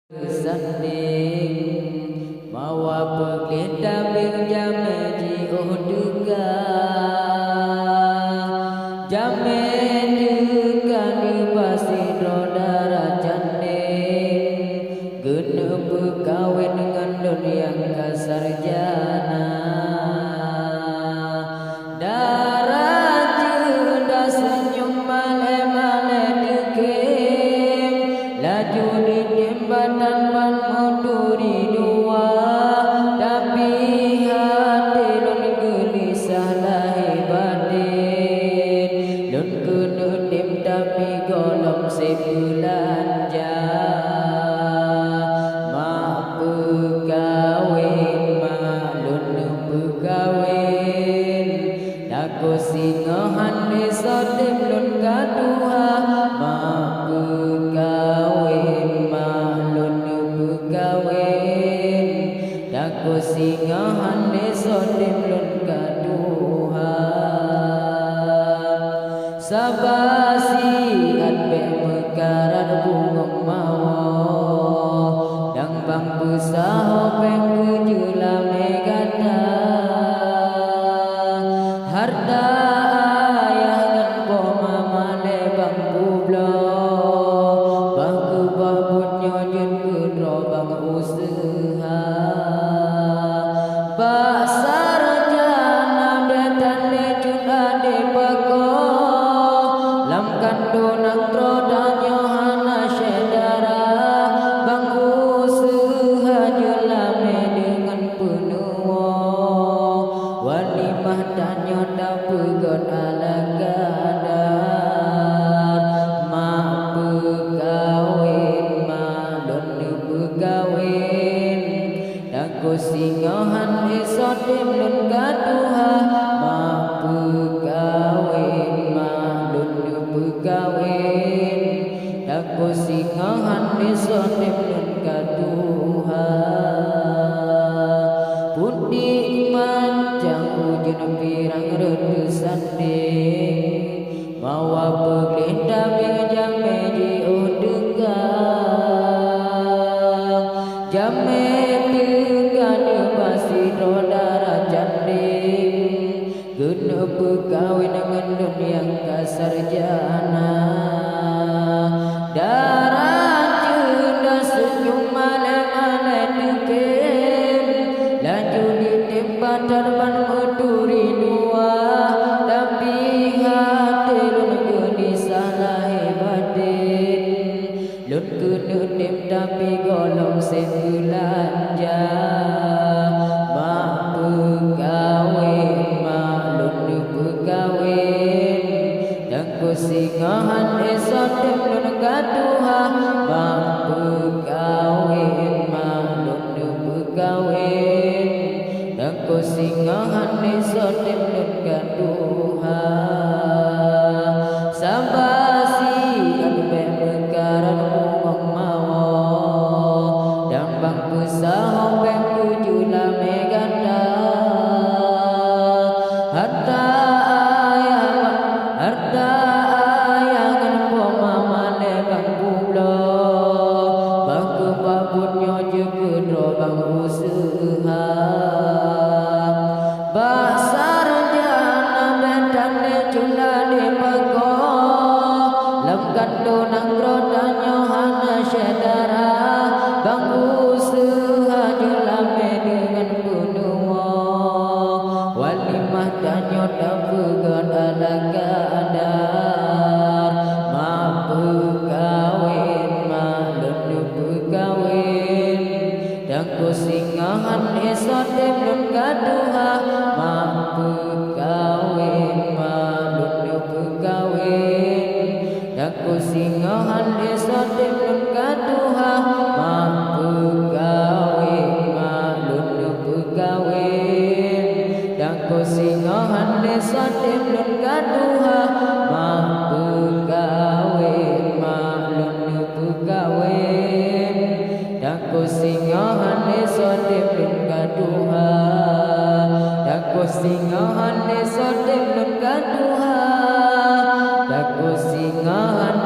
Sanding mawa peglita berjame ji duga jame duga di pasti rodara janding guna berkawin dengan dunia kasarjana darah juda senyum male-male dikem laju di jembatan menguturi dua tapi hati lun gelisah lahir batin lun kenutim tapi golong sebelanja mak pegawin mak lun pegawin aku singahan desotim lun kaduha mak pegawin aku singahan desotim lun kaduha sabasi adbe mekaran bungong mawo dang bang besaho pengujula megata harta ayah ngan poma male bang kublo bangku babut nyojun kudro bang usaha pasar jana betan lecun ade peko lam kandunang trodanya hana syedara bang usaha julame dengan penuh walimah tanya tak pegon ala kadar mak pegawin malun pegawin aku singahan esotim lun kaduha mak pegawin malun pegawin aku singahan esotim lun kaduha pundi mancang ujun pirang redu sanding mawa peglita berjame di duga jame rodara janding guna pegawin dengan dunia kasarjana darah juda senyum male-male dikem laju di tempat terbang meduri dua tapi hati lun gelisah lahir batin lun kenutim tapi golong sebelanja singahan esotim lun kaduha mak pegawin malun pegawin aku singahan esotim lun kaduha sabasi adbe mekaran bungong mawo dan bang besaho pengujula meganda harta basar jana betan lecun ade peko lam kandunang rodanya hana syedara bang usaha julame dengan penuh walimah tanya tak pegon ala kadar mak pegawin malun pegawin aku singahan esotim lun kaduha mak pegawin malun pegawin aku singahan esotim lun kaduha mak pegawin malun pegawin aku singahan esotim lun kaduha mak pegawin malun pegawin aku singahan esotim lun kaduha aku singahan esotim lun kaduha aku singahan